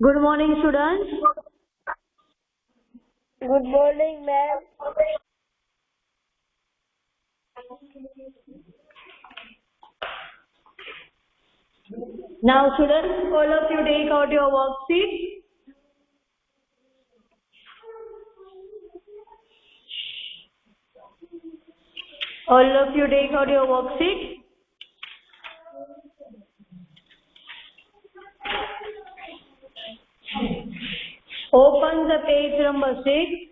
Good morning, students. Good morning, ma'am. Now, students, all of you take out your worksheet. All of you take out your worksheet. Open the page number 6.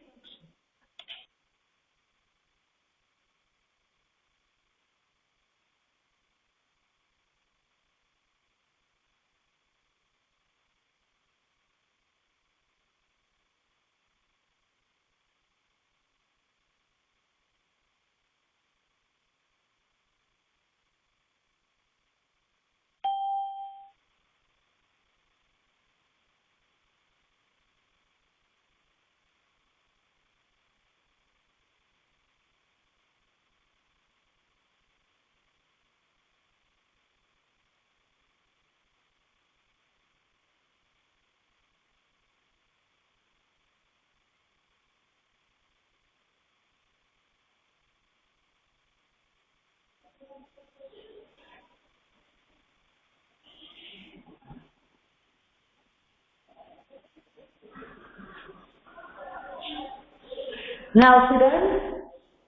Now, students,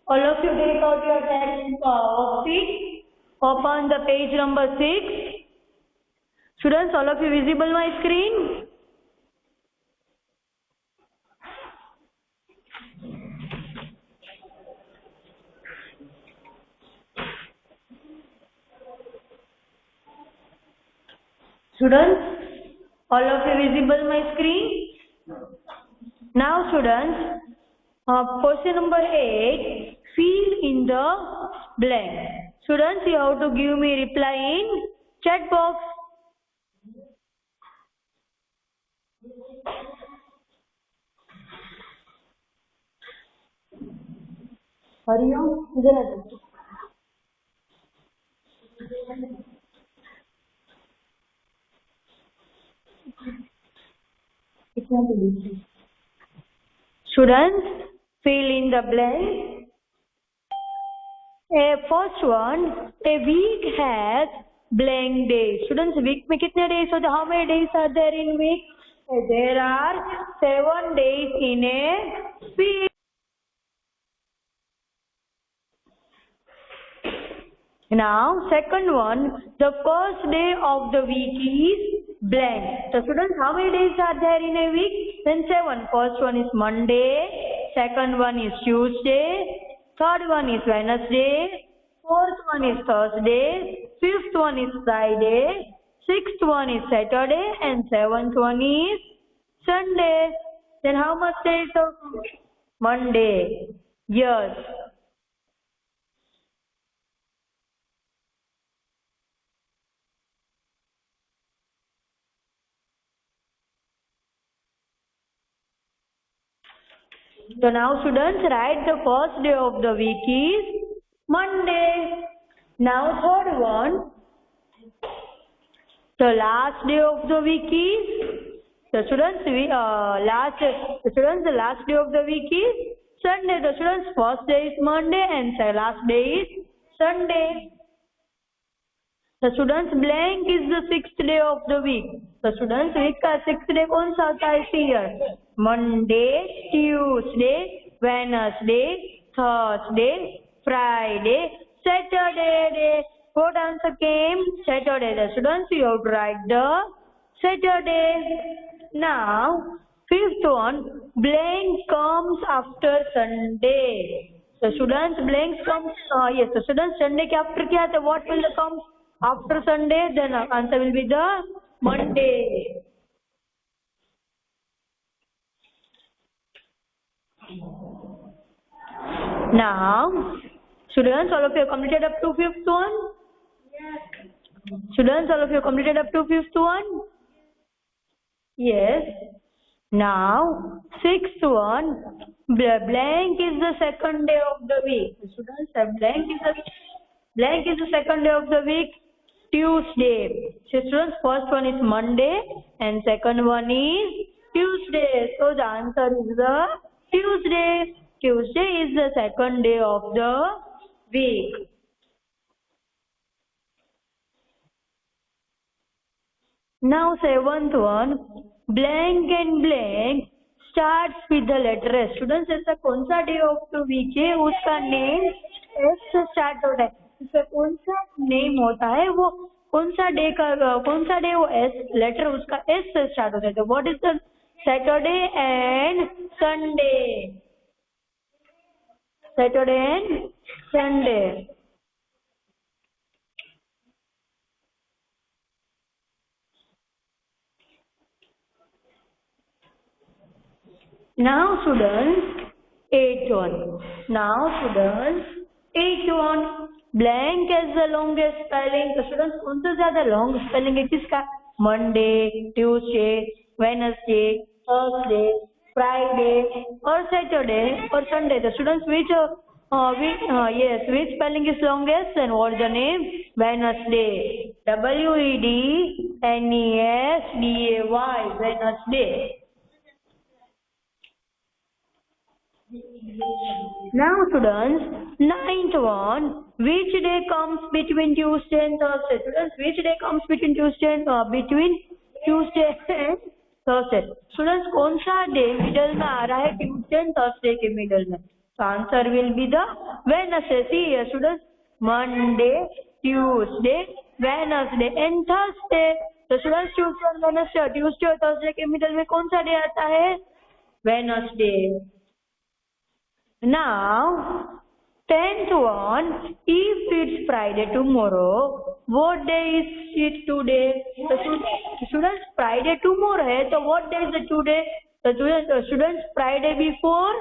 all of you take out your text worksheet. Open the page number 6. Students, all of you visible my screen? Students, all of you visible my screen? Now, students, question number 8, fill in the blank. Students, you have to give me reply in chat box. Hariom इधर आ जाओ. Students, fill in the blank. First one, a week has blank days. Students, week में कितने days होते हैं? How many days are there in week? There are 7 days in a week. Now, second one, the first day of the week is blank. So, students, how many days are there in a week? Then 7. First one is Monday. Second one is Tuesday. Third one is Wednesday. Fourth one is Thursday. Fifth one is Friday. Sixth one is Saturday. And seventh one is Sunday. Then how much days of Monday? Yes. So now students, write the first day of the week is Monday. Now third one, the last day of the week is, the last day of the week is Sunday. The students, first day is Monday and the last day is Sunday. The students, blank is the 6th day of the week. The students, week का 6th day कौन सा होता है here? Monday, Tuesday, Wednesday, Thursday, Friday, Saturday day. What answer came? Saturday. The students, you have to write the Saturday. Now, fifth one, blank comes after Sunday. The students, blank comes, yes, the students, Sunday के after क्या आता है? What will come after Sunday? Then answer will be the Monday. Now, students, all of you have completed up to fifth one? Yes. Students, all of you have completed up to fifth one? Yes. Now, sixth one, blank is the second day of the week. Students, blank is the second day of the week. Tuesday. So students, first one is Monday and second one is Tuesday. So the answer is the Tuesday. Tuesday is the second day of the week. Now seventh one, blank and blank starts with the letter S. Students, ऐसा कौन सा day of the week है उसका name S से start होता है. इसका कौन सा नेम होता है वो कौन सा डे वो एस लेटर उसका एस से स्टार्ट होता है. तो what is the Saturday and Sunday. Saturday and Sunday. Now students, eighth one. Now students, eighth one. Blank as the longest spelling. तो students कौन सा ज्यादा लॉन्ग स्पेलिंग है किसका? Monday, Tuesday, Wednesday, Thursday, Friday और सैटरडे और Sunday. तो students which spelling is longest and what is the name? Wednesday. WEDNESDAY. Wednesday. Now students, ninth one, which day comes between Tuesday and Thursday? Students, which day comes between Tuesday and Thursday? Students, कौन सा day middle में आ रहा है Tuesday and Thursday के middle में? तो answer will be the Wednesday. See students, Monday, Tuesday, Wednesday and Thursday. तो स्टूडेंट्स ट्यूसडे और वेडनेसडे, ट्यूसडे और थर्सडे के मिडल में कौन सा डे आता है? Wednesday. Now, 10th one, if it's Friday tomorrow, what day is it today? So, students, Friday tomorrow है, तो what day is it today? तो students, Friday before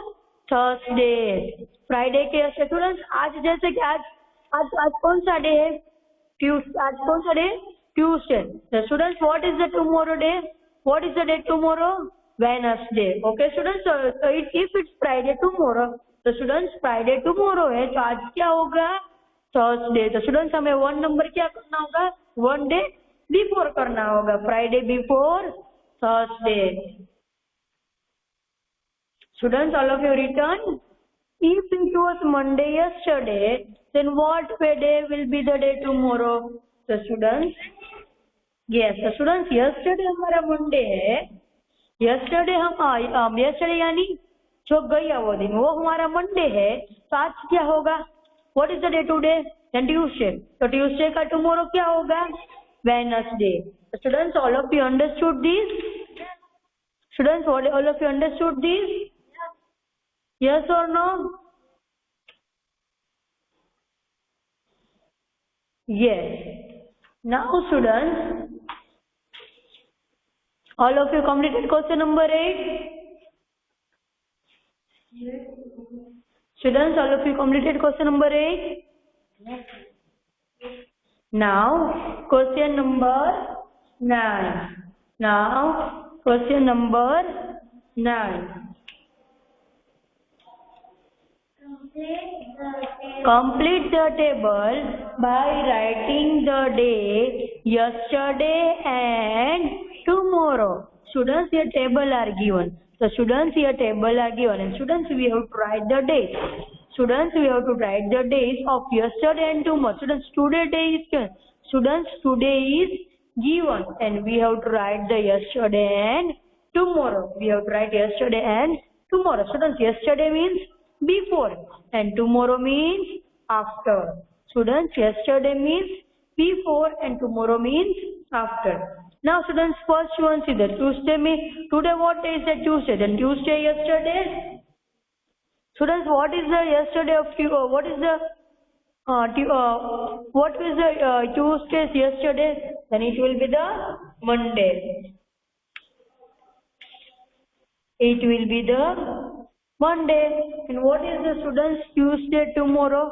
Thursday. Friday के students, आज जैसे कि आज कौन सा डे है? आज कौन सा day? Tuesday. So, students, what is the tomorrow day? What is the day tomorrow? Wednesday. Okay, students, if it's Friday tomorrow, तो स्टूडेंट्स फ्राइडे टुमारो है तो आज क्या होगा? थर्सडे. तो स्टूडेंट्स हमें वन नंबर क्या करना होगा? वन डे बिफोर करना होगा. Friday before Thursday. Students, all of you return. If it was Monday yesterday, then what day will be the day tomorrow? तो स्टूडेंट्स, यस स्टूडेंट्स, यस्टरडे हमारा Monday है. Yesterday यानी जो गया वो दिन, वो हमारा मंडे है. तो आज क्या होगा? What is the day today? Tuesday. तो ट्यूसडे का टुमारो क्या होगा? Wednesday. Students, all of you understood this? Students, all of you understood this? Yes और no? Yes. Now students, all of you completed question number 8. Students, all of you completed question number 8. Now, question number 9. Now, question number 9. Complete the table by writing the day, yesterday and tomorrow. Students, here table are given. So students, here table are given and students, we have to write the days. Students, we have to write the days of yesterday and tomorrow. Students, today day is given. Students, today is given and we have to write the yesterday and tomorrow. We have to write yesterday and tomorrow. Students, yesterday means before and tomorrow means after. Students, yesterday means before and tomorrow means after. Now students, first one see the Tuesday means today. What day is the Tuesday? Then Tuesday yesterday. Students, what is the yesterday of what is the Tuesday's yesterday? Then it will be the Monday. It will be the Monday. And what is the students Tuesday tomorrow?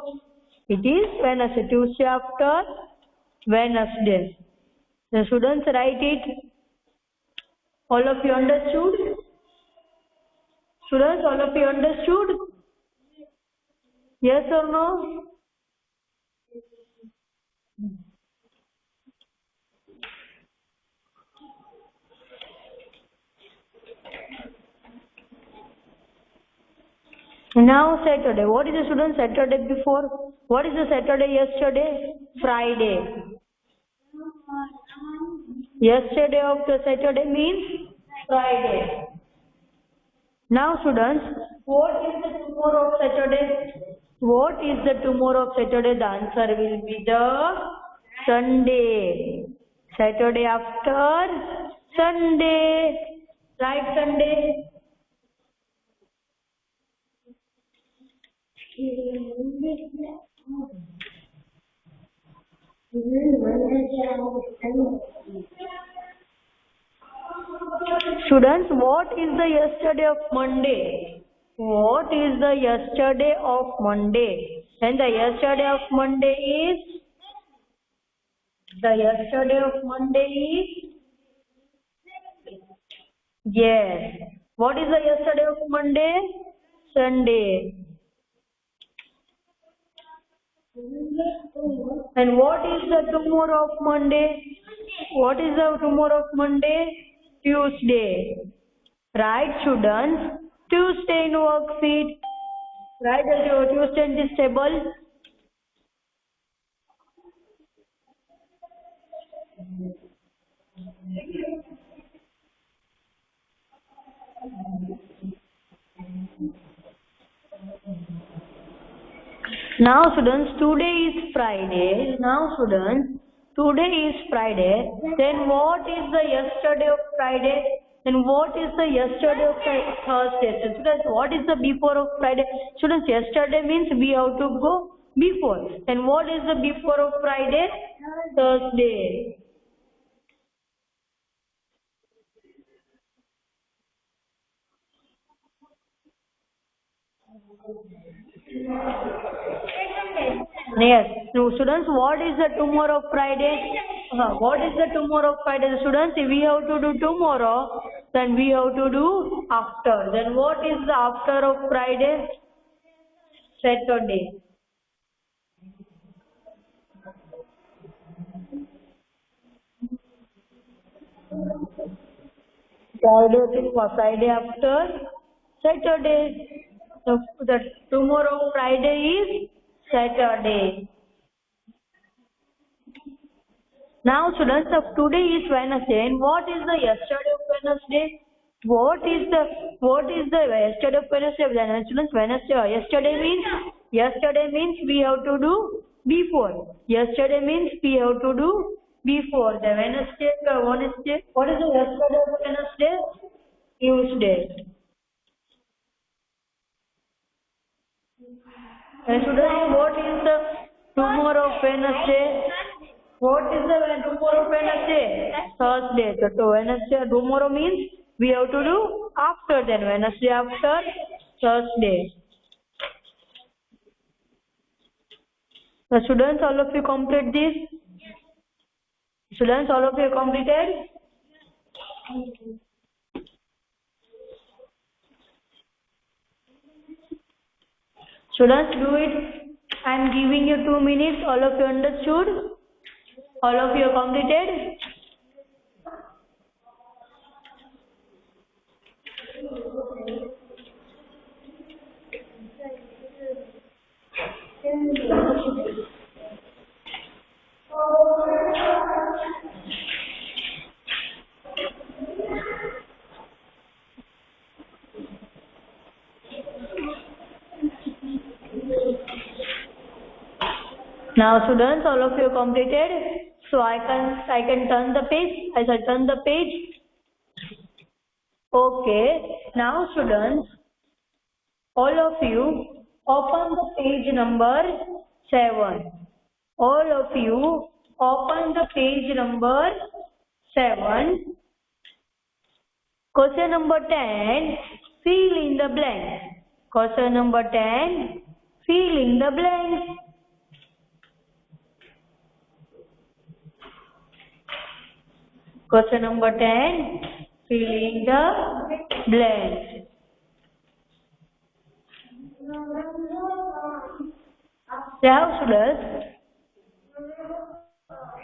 It is Wednesday. Tuesday after Wednesday. The students write it. All of you understood? Students, all of you understood? Yes or no? Now Saturday. What is the student Saturday before? What is the Saturday yesterday? Friday. Yesterday of the Saturday means Friday. Now students, what is the tomorrow of Saturday? What is the tomorrow of Saturday? The answer will be the Sunday. Saturday after Sunday. Right, Sunday? Students, what is the yesterday of Monday? What is the yesterday of Monday? And the yesterday of Monday is? The yesterday of Monday is? Yes. What is the yesterday of Monday? Sunday. And what is the tomorrow of Monday? What is the tomorrow of Monday? Tuesday. Right, students? Tuesday in worksheet. Right, Tuesday in this table. Now students, today is Friday. Now students, today is Friday. Then what is the yesterday of Friday? And what is the yesterday of Thursday? So students, what is the before of Friday? Students, yesterday means we have to go before. And what is the before of Friday? Thursday. Yes. So students, what is the tomorrow of Friday? What is the tomorrow of Friday? Students, if we have to do tomorrow, then we have to do after. Then what is the after of Friday? Saturday. Friday after Saturday. So the tomorrow Friday is Saturday. Now students, of today is Wednesday. And what is the yesterday of Wednesday? What is the yesterday of Wednesday? Then students, yesterday means we have to do before. Yesterday means we have to do before. The Wednesday. What is the yesterday of Wednesday? Tuesday. And students, what is the tomorrow of Wednesday? What is the tomorrow of Wednesday? Thursday. So Wednesday, tomorrow means we have to do after. Then Wednesday after Thursday. The students, all of you complete this? Students, all of you completed? Students, do it. I am giving you 2 minutes. All of you understood? All of you completed? Now students, all of you completed. So I can turn the page. I shall turn the page. Okay. Now students, all of you open the page number 7. All of you open the page number 7. Question number 10. Fill in the blanks. Question number 10. Fill in the blanks. Question number 10. Fill in the blanks. Now students,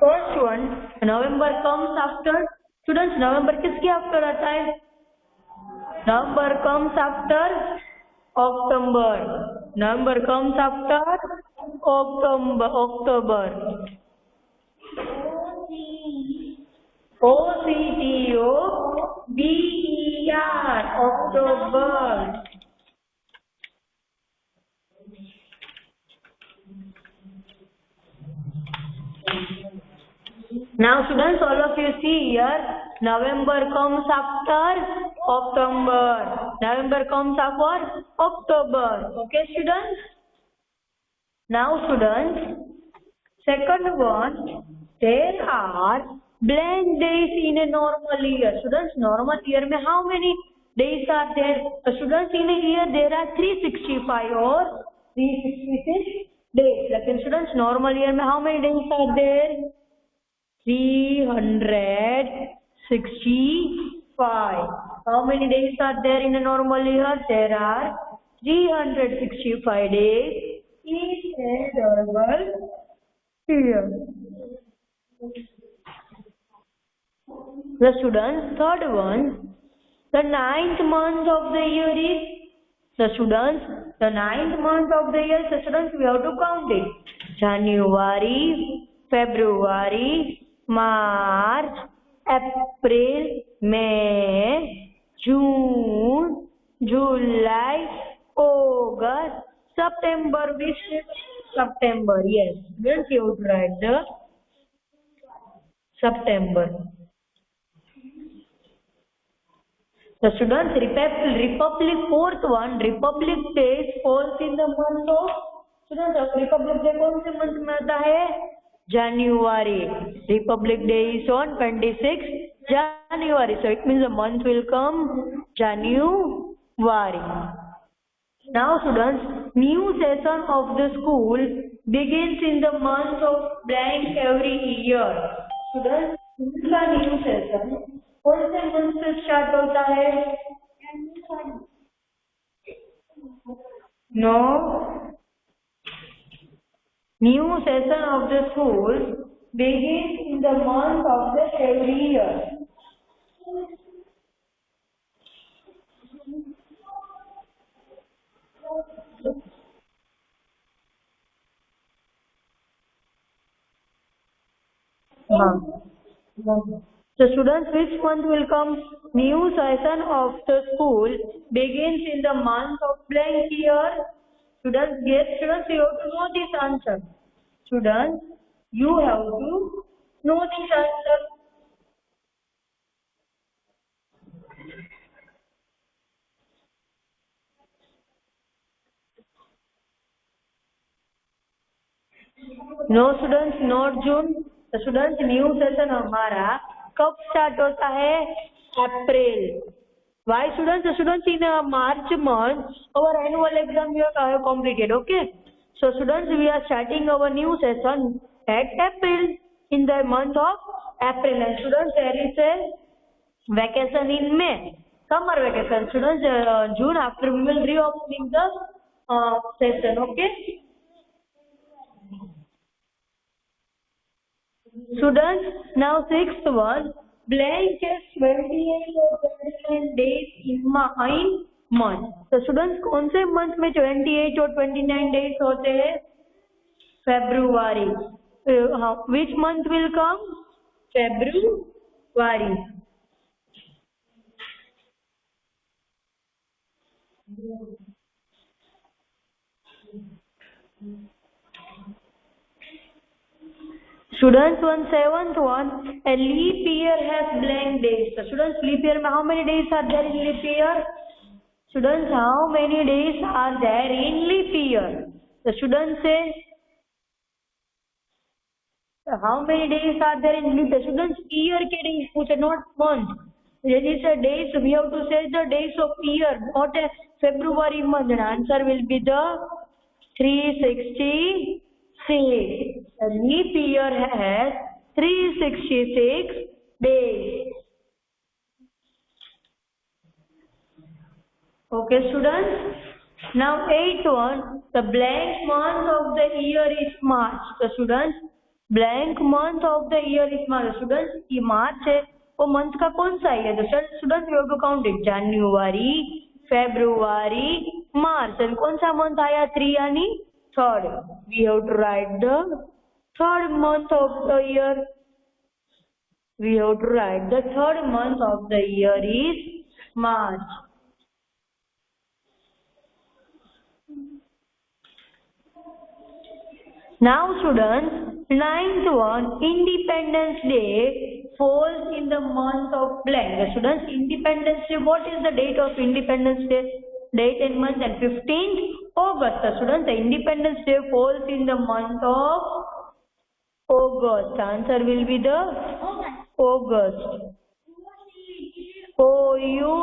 first one, November comes after. Students, November किसके after आता है? November comes after October. November comes after October. October. October. October. Now students, all of you see here, November comes after October. November comes after October. Okay students? Now students, second one, there are blank days in a normal year. Students, normal year mein how many days are there? Students, in a year there are 365 or 366 days. Like students, normal year mein how many days are there? 365. How many days are there in a normal year? There are 365 days in a normal year. The students, third one, the ninth month of the year is, the students, the ninth month of the year, the students, we have to count it. January, February, March, April, May, June, July, August, September. Which is September? Yes, students, you would write the September. The students, Republic fourth one, Republic Day falls in the month of, students, Republic Day कौन से month में आता है? January. Republic Day is on 26th January. So it means the month will come January. Now students, new session of the school begins in the month of blank every year. Students, इसका new session कौन से month से start होता है? No. New session of the school begins in the month of the every year. So students, which month will come? New session of the school begins in the month of blank year. Students, yes, students, you have to know this answer. Students, you have to know this answer. No students, not June. The students, new session हमारा कब start होता है? April. Why students? The students, in March month, our annual exam we have completed. Okay. So students, we are starting our new session at April, in the month of April. And students, there is a vacation in May, summer vacation. Students, June after we will reopening the session. Okay. Students, now sixth one, blank is 28 or 29 days in month. So students, कौन से month में 28 और 29 days होते हैं? February. Which month will come? February. Students, seventh one, a leap year has blank days. So students, leap year में how many days are there in leap year? Students, how many days are there in leap year? The students say, how many days are there in leap year? Students, year के days पूछे, not month. When it's a days, we have to say the days of year, not a February month. And answer will be the 366. A leap year has 366 days. Okay students. Now eighth one, the blank month of the year is March. The students, blank month of the year is March. Students, ये March है, वो month का कौन सा है? The students, we have to count it. January, February, March and कौन सा month आया 3 यानी third. We have to write the third month of the year. We have to write the third month of the year is March. Now students, ninth one, Independence Day falls in the month of blank. Students, Independence Day, what is the date of Independence Day? Date and month and 15th August. Students, the Independence Day falls in the month of August. Answer will be the August. August.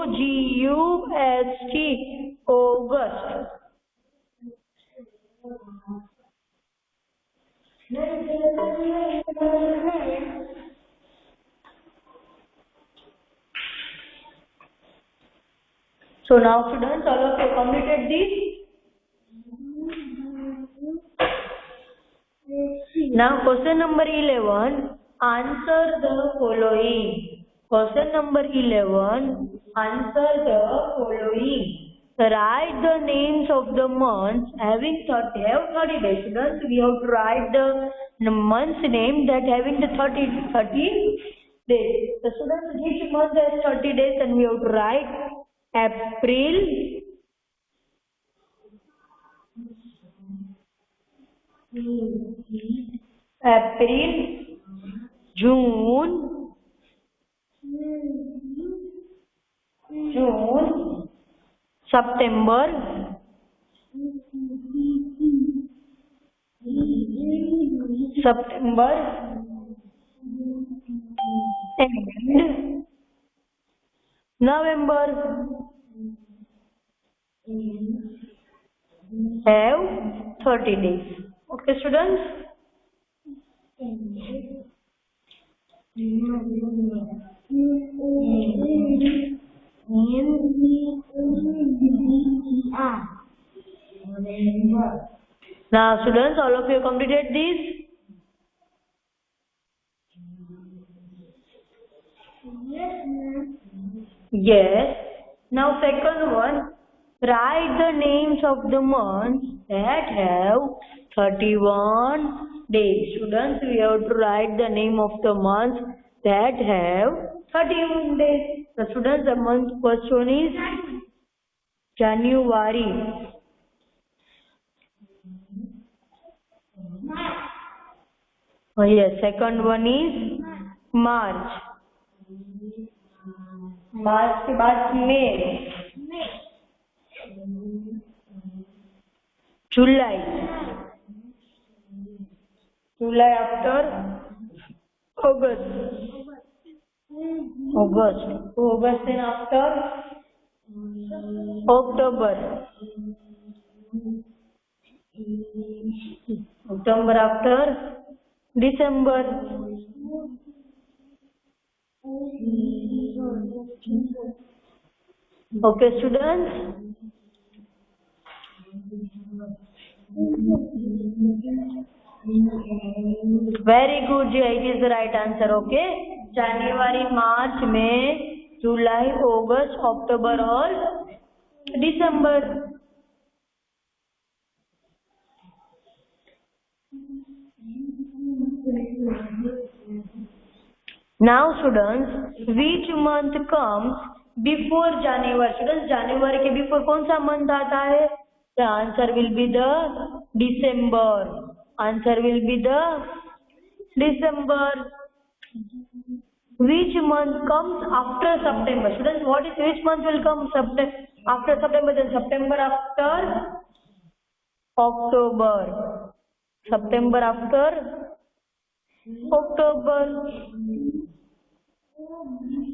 August. So now students, all of you completed this. Now question number 11, answer the following. Question number 11, answer the following. Write the names of the months having 30 days. Students, we have to write the month's name that having the 30 days. The students, each month has 30 days and we have to write April, June, September, and November. Have 30 days. Okay, students? Now, students, all of you completed this? Yes. Now, second one, write the names of the months that have 31 days. Students, we have to write the name of the months that have 31 days. The students, the month first one is January. Oh yes, second one is March. मार्च के बाद मई, जुलाई, जुलाई after August, August then after October, October after December. Okay, students? Very good, it is the right answer. Okay, January, March, May, July, August, October or December. Now students, which month comes before January? Students, January के before कौन सा month आता है? The answer will be the December. Answer will be the December. Which month comes after September? Students, what is which month will come after September? Then September after October. September after October.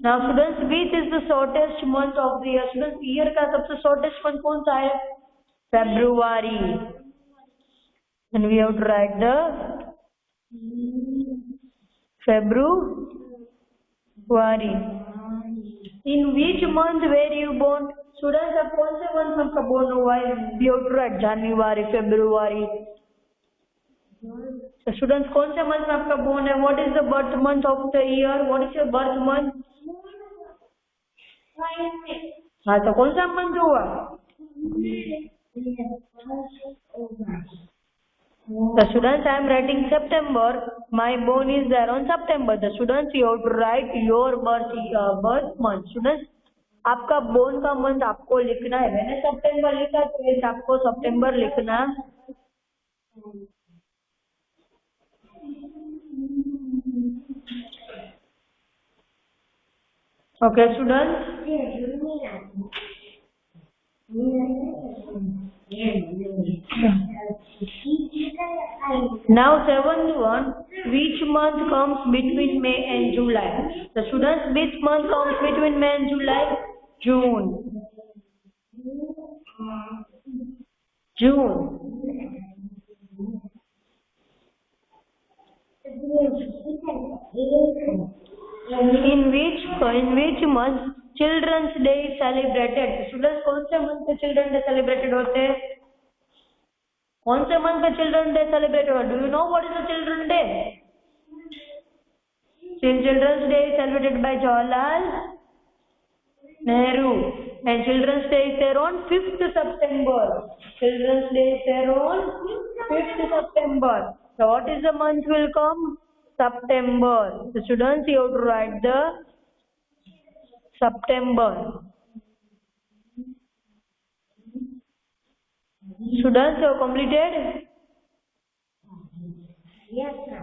Now students, which is the shortest month of the year? Students, year का सबसे shortest month कौन सा है? February. And we have to write the February. In which month were you born? Students, अब कौन से month में आपका born हुआ है? We have to write January, February. So students, कौन से month में आपका born है? What is the birth month of the year? What is your birth month? हाँ, तो कौन सा month हुआ? The students, I am writing September. My born is there on September. The students, you have to write your birth month. Students, आपका born का month आपको लिखना है. मैंने September लिखा तो ये आपको September लिखना. Okay, students. Now seventh one, which month comes between May and July? The students, which month comes between May and July? June. June. In which month Children's Day is celebrated? Students, कौन से month पे Children's Day celebrated होते हैं? कौन से month पे Children's Day celebrated होते? Do you know what is the Children's Day? Children's Day is celebrated by Jawaharlal Nehru, and Children's Day is there on 5th September. Children's Day is there on 5th September. So what is the month will come? September. The students, you have to write the September. Students, you have completed? Yes, sir.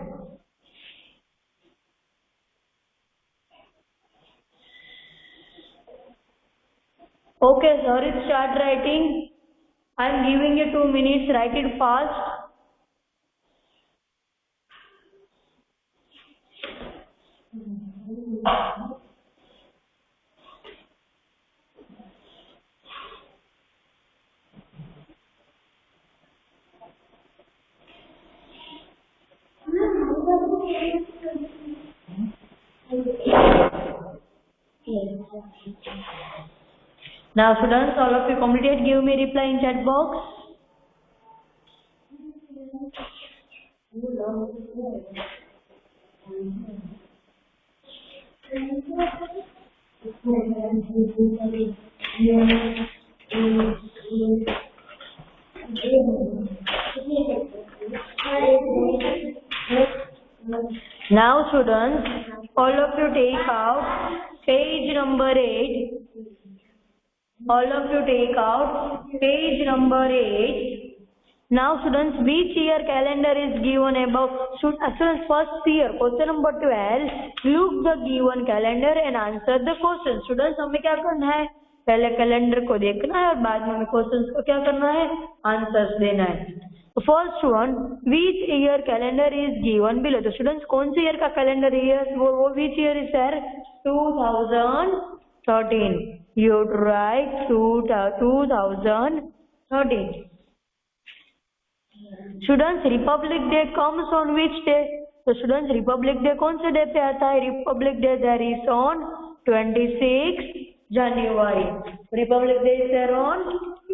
Okay, sir, start writing. I am giving you 2 minutes. Write it fast. Now students, all of you completed, give me reply in chat box. Now students, all of you take out page number 8. All of you take out page number 8. Now students, which year calendar is given above? Students, first year, question number 12. Look the given calendar and answer the question. Students, हमें क्या करना है? पहले calendar को देखना है और बाद में हमें क्वेश्चंस को क्या करना है? आंसर्स देना है. First one, which year calendar is given below? तो स्टूडेंट्स, कौन से ईयर का कैलेंडर है? वो which year is there? 2013. You have to write 2013. Students, Republic Day comes on which day? तो स्टूडेंट्स, Republic Day कौन से डे पे आता है? Republic Day there is on 26 January. Republic Day is there on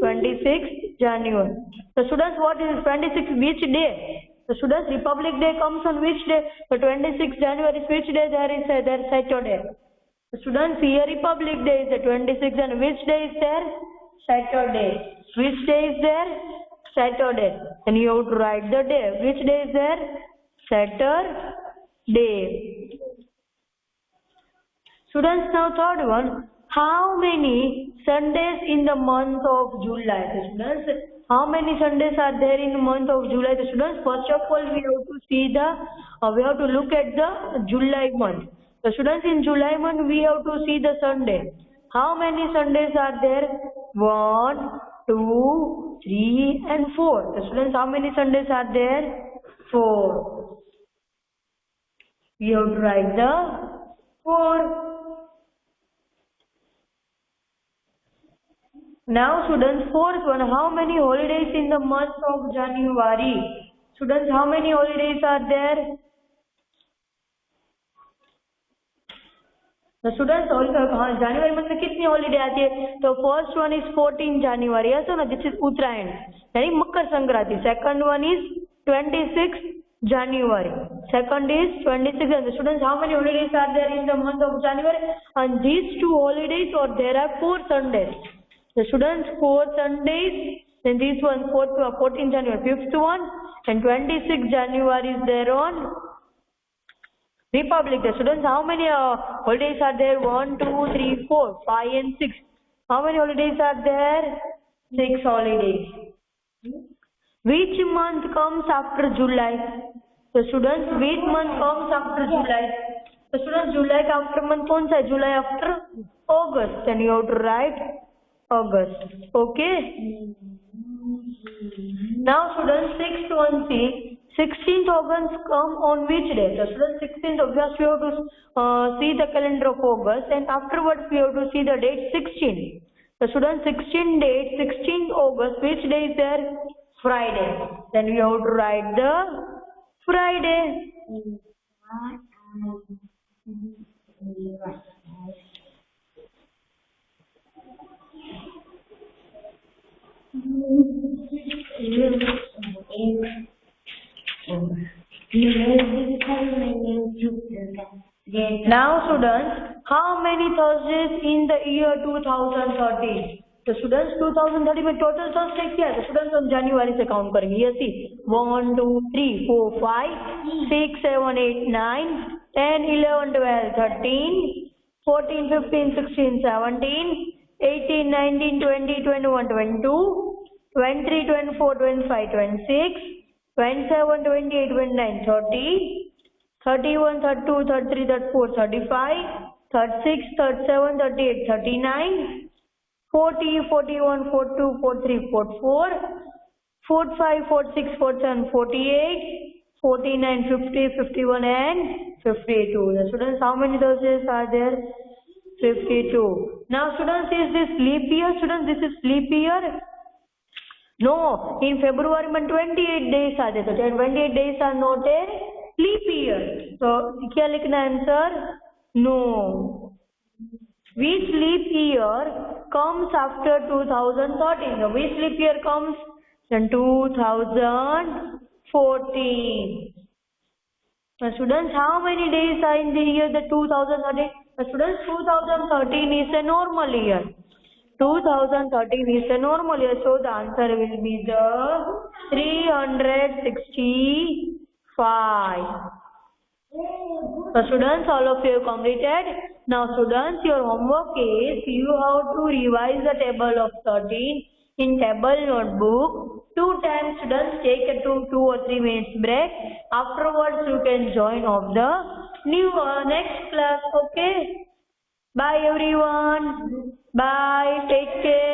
26 January. So students, what is 26? Which day? So students, Republic Day comes on which day? So 26 January is which day? There is there Saturday. So students, here Republic Day is the 26th, and which day is there? Saturday. Which day is there? Saturday. And you have to write the day. Which day is there? Saturday. Students, now third one. How many Sundays in the month of July? So students, how many Sundays are there in the month of July? So students, first of all, we have to see we have to look at the July month. So students, in July month, we have to see the Sunday. How many Sundays are there? 1, 2, 3, and 4. So students, how many Sundays are there? 4. We have to write the 4. Now students, fourth one, how many holidays in the month of January? Students, how many holidays are there? The students, January month में कितनी holiday आती है? तो first one is 14 January, ऐसा ना, this is Uttarayan यानी Makar Sankranti. Second one is 26 January. Second is 26. And the students, how many holidays are there in the month of January? And these two holidays, or there are 4 Sundays. The students 4 Sundays. Then this one 14 January, 5th one, and 26 January is there on Republic Day. Students, how many holidays are there? 1, 2, 3, 4, 5 and 6. How many holidays are there? 6 holidays. Which month comes after July? The students, which month comes after July? The students, July after month कौन सा है? July after August. Then you have to write August. Okay. Now students, 6th one see 16th August come on which day? The students, 16th August we have to see the calendar of August, and afterwards we have to see the date 16. The students, 16 date 16th August, which day is there? Friday. Then we have to write the Friday. Now students, how many Thursdays in the year 2013? The students 2013 में total Thursday क्या है? The students हम जनवरी से count करेंगे. ये सी 1, 2, 3, 4, 5, 6, 7, 8, 9, 10, 11, 12, 13, 14, 15, 16, 17, 18, 19, 20, 21, 22, 23, 24, 25, 26, 27, 28, 29, 30, 31, 32, 33, 34, 35, 36, 37, 38, 39, 40, 41, 42, 43, 44, 45, 46, 47, 48, 49, 50, 51 and 52. The students, how many Thursdays are there? 52. Now students, is this leap year? Students, this is leap year? No, in February 28 days are there. So 28 days are not a leap year. So क्या लिखना answer? No. Which leap year comes after 2013? So which leap year comes? Then 2014. Now students, how many days are in the year the 2013? Now students, 2013 is a normal year. 2013 is a normal year, so the answer will be the 365. So students, all of you have completed. Now students, your homework is you have to revise the table of 13 in table notebook. 2 times students take a 2 or 3 minutes break. Afterwards you can join of the new next class. Okay. Bye everyone. Bye. Take care.